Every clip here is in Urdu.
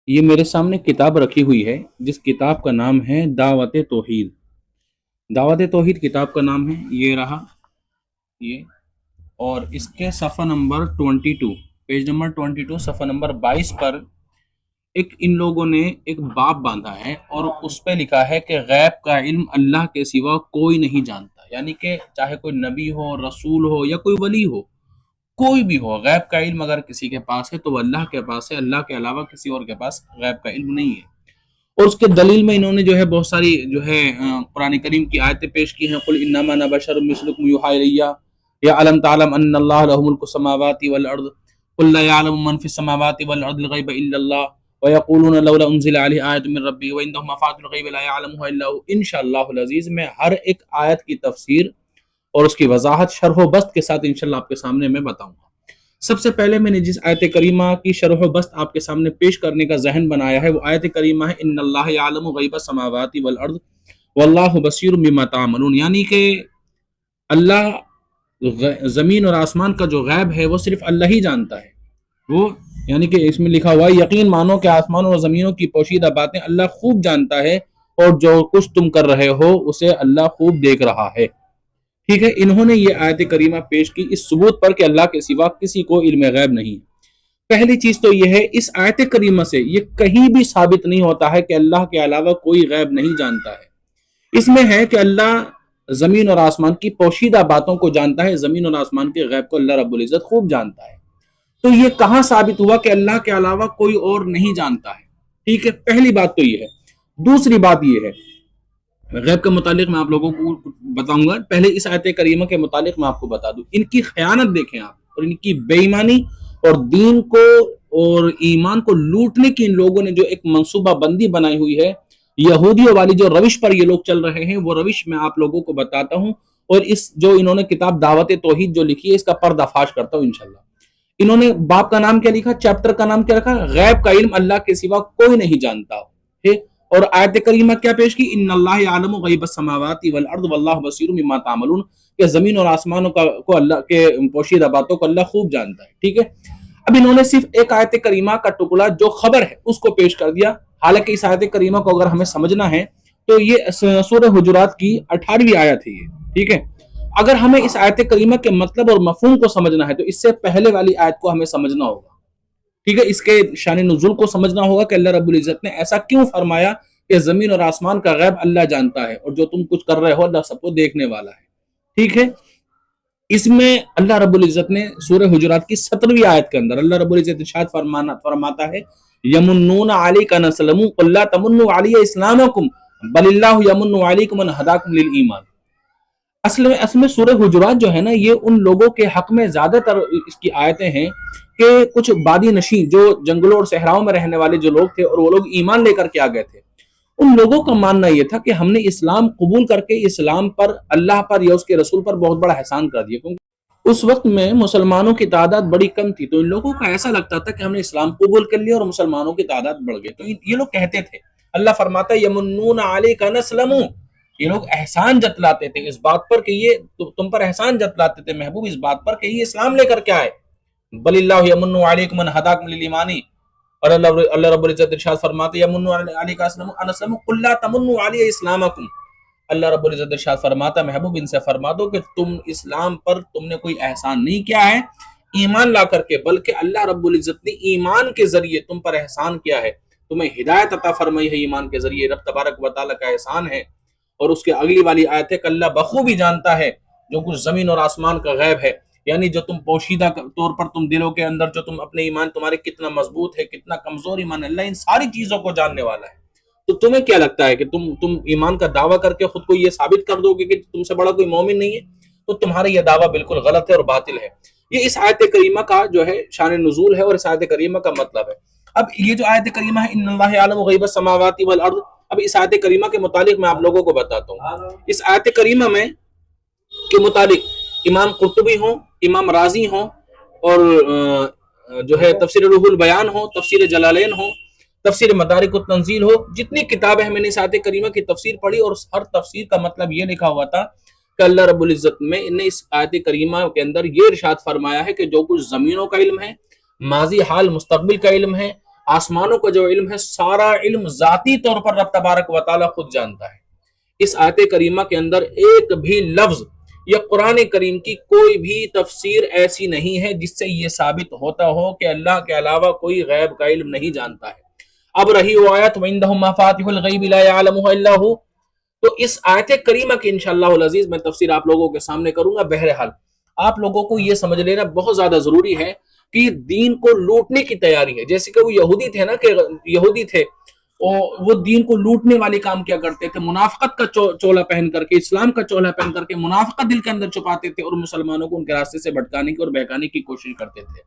یہ میرے سامنے کتاب رکھی ہوئی ہے جس کتاب کا نام ہے دعوت توحید۔ دعوت توحید کتاب کا نام ہے، یہ رہا یہ، اور اس کے صفحہ نمبر 22، پیج نمبر 22، صفحہ نمبر 22 پر ان لوگوں نے ایک باب باندھا ہے اور اس پہ لکھا ہے کہ غیب کا علم اللہ کے سوا کوئی نہیں جانتا، یعنی کہ چاہے کوئی نبی ہو، رسول ہو یا کوئی ولی ہو، کوئی بھی ہو، غیب کا علم اگر کسی کے پاس ہے تو وہ اللہ کے پاس ہے، اللہ کے علاوہ کسی اور کے پاس غیب کا علم نہیں ہے۔ اور اس کے دلیل میں انہوں نے جو ہے بہت ساری قرآن کریم کی آیتیں پیش کی ہیں۔ قل انما انا بشر مثلکم یوحی الی یا علم تعلم ان اللہ لہ ملک السماوات والارض قل لا يعلم من في السماوات والارض الغیب الا اللہ ويقولون لولا انزل علیہ آیۃ من ربہ وعنده مفاتیح الغیب لا يعلمها الا هو۔ انشاءاللہ العزیز میں ہر ایک آیت کی تفسیر اور اس کی وضاحت شرح و بسط کے ساتھ انشاءاللہ آپ کے سامنے میں بتاؤں گا۔ سب سے پہلے میں نے جس آیت کریمہ کی شرح و بسط آپ کے سامنے پیش کرنے کا ذہن بنایا ہے وہ آیت کریمہ ہے ان اللہ یعلم غیب السماوات والارض واللہ بصیر بما تعملون، یعنی کہ اللہ زمین اور آسمان کا جو غیب ہے وہ صرف اللہ ہی جانتا ہے۔ وہ یعنی کہ اس میں لکھا ہوا ہے یقین مانو کہ آسمانوں اور زمینوں کی پوشیدہ باتیں اللہ خوب جانتا ہے اور جو کچھ تم کر رہے ہو اسے اللہ خوب دیکھ رہا ہے۔ ٹھیک ہے، انہوں نے یہ آیت کریمہ پیش کی اس ثبوت پر کہ اللہ کے سوا کسی کو علم غیب نہیں۔ پہلی چیز تو یہ ہے اس آیت کریمہ سے یہ کہیں بھی ثابت نہیں ہوتا ہے کہ اللہ کے علاوہ کوئی غیب نہیں جانتا ہے۔ اس میں ہے کہ اللہ زمین اور آسمان کی پوشیدہ باتوں کو جانتا ہے، زمین اور آسمان کے غیب کو اللہ رب العزت خوب جانتا ہے۔ تو یہ کہاں ثابت ہوا کہ اللہ کے علاوہ کوئی اور نہیں جانتا ہے؟ ٹھیک ہے، پہلی بات تو یہ ہے۔ دوسری بات یہ ہے، غیب کے متعلق میں آپ لوگوں کو بتاؤں گا، پہلے اس آیت کریمہ کے متعلق میں آپ کو بتا دوں۔ ان کی خیانت دیکھیں آپ، اور ان کی بے ایمانی اور دین کو اور ایمان کو لوٹنے کی ان لوگوں نے جو ایک منصوبہ بندی بنائی ہوئی ہے، یہودیوں والی جو روش پر یہ لوگ چل رہے ہیں، وہ روش میں آپ لوگوں کو بتاتا ہوں، اور اس جو انہوں نے کتاب دعوت توحید جو لکھی ہے اس کا پردہ فاش کرتا ہوں انشاءاللہ۔ انہوں نے باب کا نام کیا لکھا، چیپٹر کا نام کیا رکھا، غیب کا علم اللہ کے سوا کوئی نہیں جانتا ہے، اور آیت کریمہ کیا پیش کی، ان اللہ یعلم غیب السماوات والارض واللہ بصیر بما تعملون، کہ زمین اور آسمانوں کو اللہ کے پوشیدہ باتوں کو اللہ خوب جانتا ہے۔ ٹھیک ہے، اب انہوں نے صرف ایک آیت کریمہ کا ٹکڑا جو خبر ہے اس کو پیش کر دیا، حالانکہ اس آیت کریمہ کو اگر ہمیں سمجھنا ہے تو یہ سورہ حجرات کی 18ویں آیت ہے یہ۔ ٹھیک ہے، اگر ہمیں اس آیت کریمہ کے مطلب اور مفہوم کو سمجھنا ہے تو اس سے پہلے والی آیت کو ہمیں سمجھنا ہوگا۔ ٹھیک ہے، اس کے شان نزول کو سمجھنا ہوگا کہ اللہ رب العزت نے ایسا کیوں فرمایا کہ زمین اور آسمان کا غیب اللہ جانتا ہے اور جو تم کچھ کر رہے ہو اللہ سب کو دیکھنے والا ہے۔ ٹھیک ہے، اس میں اللہ رب العزت نے سورہ حجرات کی 17ویں آیت کے اندر اللہ رب العزت ارشاد فرماتا ہے یمنون علیک ان اسلموا قل لا تمنوا علی اسلامکم بل اللہ یمن علیکم ان ہداکم للایمان۔ اصل میں سورہ حجرات جو ہے نا یہ ان لوگوں کے حق میں زیادہ تر اس کی آیتیں ہیں کہ کچھ بادی نشین جو جنگلوں اور صحراؤں میں رہنے والے جو لوگ تھے اور وہ لوگ ایمان لے کر کے آ گئے تھے، ان لوگوں کا ماننا یہ تھا کہ ہم نے اسلام قبول کر کے اسلام پر، اللہ پر یا اس کے رسول پر بہت بڑا احسان کر دیا، کیونکہ اس وقت میں مسلمانوں کی تعداد بڑی کم تھی، تو ان لوگوں کا ایسا لگتا تھا کہ ہم نے اسلام قبول کر لیا اور مسلمانوں کی تعداد بڑھ گئی۔ تو یہ لوگ کہتے تھے، اللہ فرماتا ہے یمنون علیک ان اسلموا، یہ لوگ احسان جتلاتے تھے اس بات پر کہ یہ تم پر احسان جتلاتے تھے محبوب اس بات پر کہ یہ اسلام لے کر کے آئے، بل اللہ یمن علیکم ان ہداکم للایمان، اور اللہ رب العزت ارشاد فرماتے یمنون علیک ان اسلموا قل لا تمنوا علی اسلامکم، اللہ رب العزت ارشاد فرماتا محبوب ان سے فرما دو کہ تم اسلام پر تم نے کوئی احسان نہیں کیا ہے ایمان لا کر کے، بلکہ اللہ رب العزت نے ایمان کے ذریعے تم پر احسان کیا ہے، تمہیں ہدایت عطا فرمائی ہے ایمان کے ذریعے، رب تبارک و تعالیٰ کا احسان ہے۔ اور اس کے اگلی والی آیت ہے کہ اللہ بخوبی جانتا ہے جو کچھ زمین اور آسمان کا غیب ہے، یعنی جو تم پوشیدہ طور پر تم دلوں کے اندر جو تم اپنے ایمان تمہارے کتنا مضبوط ہے کتنا کمزور ایمان، اللہ ان ساری چیزوں کو جاننے والا ہے۔ تو تمہیں کیا لگتا ہے کہ تم ایمان کا دعویٰ کر کے خود کو یہ ثابت کر دو گے کہ تم سے بڑا کوئی مومن نہیں ہے؟ تو تمہارا یہ دعویٰ بالکل غلط ہے اور باطل ہے۔ یہ اس آیت کریمہ کا جو ہے شان نزول ہے اور اس آیت کریمہ کا مطلب ہے۔ اب یہ جو آیت کریمہ ہے ان اللہ یعلم غیب السماوات والارض، اب اس آیت کریمہ کے متعلق میں آپ لوگوں کو بتاتا ہوں۔ اس آیت کریمہ میں کے متعلق امام قرطبی ہوں، امام رازی ہوں، اور جو ہے تفسیر روح البیان ہو، تفسیر جلالین ہو، تفسیر مدارک التنزیل ہو، جتنی کتابیں ہیں میں نے اس آیت کریمہ کی تفسیر پڑھی اور ہر تفسیر کا مطلب یہ لکھا ہوا تھا کہ اللہ رب العزت نے اس آیت کریمہ کے اندر یہ ارشاد فرمایا ہے کہ جو کچھ زمینوں کا علم ہے، ماضی حال مستقبل کا علم ہے، آسمانوں کا جو علم ہے سارا علم ذاتی طور پر رب تبارک و تعالیٰ خود جانتا ہے۔ اس آیت کریمہ کے اندر ایک بھی لفظ یا قرآن کریم کی کوئی بھی تفسیر ایسی نہیں ہے جس سے یہ ثابت ہوتا ہو کہ اللہ کے علاوہ کوئی غیب کا علم نہیں جانتا ہے۔ اب رہی وہ آیت وَعِندَهُ مَفَاتِحُ الْغَيْبِ لَا يَعْلَمُهَا إِلَّا هُوَ، تو اس آیت کریمہ کی انشاءاللہ العزیز میں تفسیر آپ لوگوں کے سامنے کروں گا۔ بہرحال آپ لوگوں کو یہ سمجھ لینا بہت زیادہ ضروری ہے کہ دین کو لوٹنے کی تیاری ہے۔ جیسے کہ وہ یہودی تھے نا، کہ یہودی تھے وہ دین کو لوٹنے والے کام کیا کرتے تھے، منافقت کا چولہ پہن کر کے، اسلام کا چولہ پہن کر کے منافقت دل کے اندر چھپاتے تھے اور مسلمانوں کو ان کے راستے سے بھٹکانے کی اور بہکانے کی کوشش کرتے تھے۔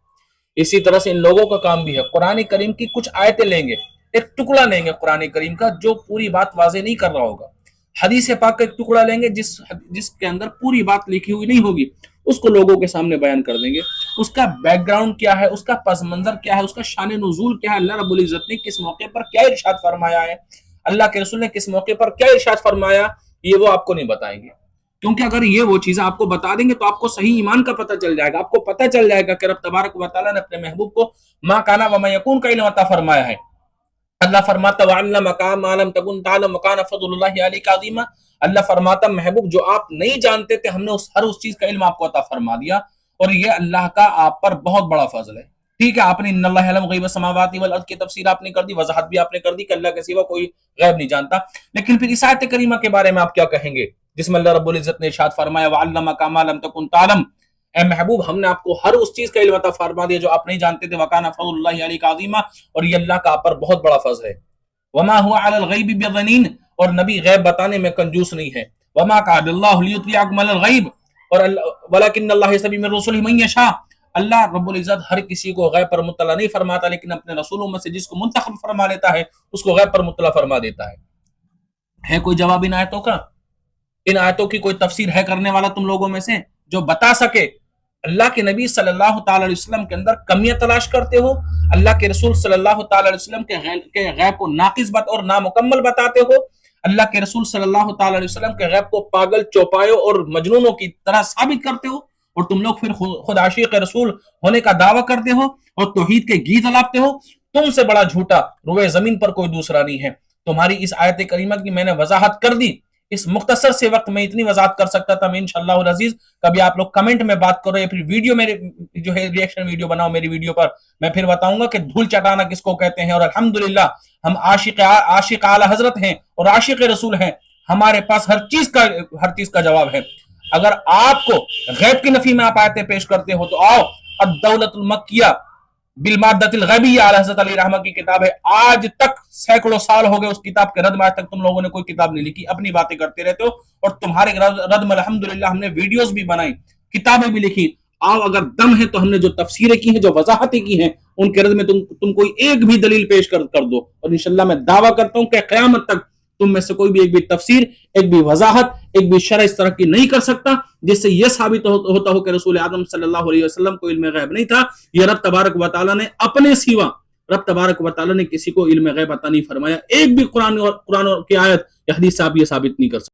اسی طرح سے ان لوگوں کا کام بھی ہے، قرآن کریم کی کچھ آیتیں لیں گے، ایک ٹکڑا لیں گے قرآن کریم کا جو پوری بات واضح نہیں کر رہا ہوگا، حدیث پاک کا ایک ٹکڑا لیں گے جس کے اندر پوری بات لکھی ہوئی نہیں ہوگی، اس کو لوگوں کے سامنے بیان کر دیں گے، اس کا بیک گراؤنڈ کیا ہے، اس کا پس منظر کیا ہے، اس کا شان نزول کیا ہے، اللہ رب العزت نے کس موقع پر کیا ارشاد فرمایا ہے، اللہ کے رسول نے کس موقع پر کیا ارشاد فرمایا، یہ وہ آپ کو نہیں بتائیں گے۔ کیونکہ اگر یہ وہ چیزیں آپ کو بتا دیں گے تو آپ کو صحیح ایمان کا پتہ چل جائے گا، آپ کو پتہ چل جائے گا کہ رب تبارک و تعالیٰ نے اپنے محبوب کو ما کانا وما یکون کا علم عطا فرمایا ہے۔ اللہ فرماتا وَعَلَّمَكَ مَا لَمْ تَكُنْ تَعْلَمُ وَكَانَ فَضْلُ اللَّهِ عَلَيْكَ عَظِيمًا، اللہ فرماتا محبوب جو آپ نہیں جانتے تھے ہم نے ہر اس چیز کا علم آپ کو عطا فرما دیا، اور یہ اللہ کا آپ پر بہت بڑا فضل ہے۔ ٹھیک ہے، آپ نے ان اللہ یعلم غیب السماوات والارض کی تفسیر آپ نے کر دی، وضاحت بھی آپ نے کر دی کہ اللہ کے سوا کوئی غیب نہیں جانتا، لیکن پھر اس آیت کریمہ کے بارے میں آپ کیا کہیں گے جس میں اللہ رب العزت نے ارشاد فرمایا وَعَلَّمَكَ مَا لَمْ تَكُنْ تَعْلَمُ، اے محبوب ہم نے آپ کو ہر اس چیز کا علم عطا فرما دیا جو آپ نہیں جانتے تھے، وَكَانَ فَضْلُ اللَّهِ عَلَيْكَ عَظِيمًا، اور یہ اللہ کا آپ پر بہت بڑا فضل ہے۔ وما هو على الغیب بضنین، اور نبی غیب بتانے میں کنجوس نہیں ہے۔ وما كان الله ليطلعكم على الغیب، اور ولكن الله يجتبي من رسله من يشاء، اللہ رب العزت ہر کسی کو غیب پر مطلع نہیں فرماتا، لیکن اپنے رسولوں میں سے جس کو منتخب فرما لیتا ہے اس کو غیب پر مطلع فرما دیتا ہے۔ کوئی جواب ان آیتوں کا؟ ان آیتوں کی کوئی تفسیر ہے کرنے والا تم لوگوں میں سے جو بتا سکے؟ اللہ کے نبی صلی اللہ تعالی علیہ وسلم کے اندر کمیاں تلاش کرتے ہو، اللہ کے رسول صلی اللہ تعالی علیہ وسلم کے غیب کو ناقص اور نامکمل بتاتے ہو، اللہ کے رسول صلی اللہ تعالی علیہ وسلم کے غیب کو پاگل چوپایوں اور مجنونوں کی طرح ثابت کرتے ہو، اور تم لوگ پھر خود عاشق رسول ہونے کا دعویٰ کرتے ہو اور توحید کے گیت الاپتے ہو۔ تم سے بڑا جھوٹا روئے زمین پر کوئی دوسرا نہیں ہے۔ تمہاری اس آیت کریمہ کی میں نے وضاحت کر دی، اس مختصر سے وقت میں اتنی وضاحت کر سکتا تھا۔ میں انشاءاللہ العزیز کبھی آپ لوگ کمنٹ میں بات کرو یا پھر ویڈیو میرے جو ہے ریئیکشن ویڈیو بناؤ میری ویڈیو پر، میں پھر بتاؤں گا کہ دھول چٹانا کس کو کہتے ہیں، اور الحمدللہ ہم عاشق اعلی حضرت ہیں اور عاشق رسول ہیں، ہمارے پاس ہر چیز کا جواب ہے۔ اگر آپ کو غیب کی نفی میں آپ آیتیں پیش کرتے ہو تو آؤ، الدولۃ المکیہ بالمادۃ الغیبیہ علی حضرت علی رحمہ کی کتاب ہے، آج تک سینکڑوں سال ہو گئے اس کتاب کے رد میں، آج تک تم لوگوں نے کوئی کتاب نہیں لکھی، اپنی باتیں کرتے رہتے ہو، اور تمہارے رد میں الحمدللہ ہم نے ویڈیوز بھی بنائی، کتابیں بھی لکھی۔ آؤ اگر دم ہے تو ہم نے جو تفسیریں کی ہیں، جو وضاحتیں کی ہیں، ان کے رد میں تم کوئی ایک بھی دلیل پیش کر دو، اور انشاءاللہ میں دعویٰ کرتا ہوں کہ قیامت تک تم میں سے کوئی بھی ایک بھی تفسیر، ایک بھی وضاحت، ایک بھی شرح اس طرح کی نہیں کر سکتا جس سے یہ ثابت ہوتا ہو کہ رسول اعظم صلی اللہ علیہ وسلم کو علم غیب نہیں تھا۔ یہ رب تبارک و تعالیٰ نے اپنے سوا، رب تبارک و تعالیٰ نے کسی کو علم غیب عطا نہیں فرمایا۔ ایک بھی قرآن کی آیت یا حدیث سے آپ یہ ثابت نہیں کر سکتے۔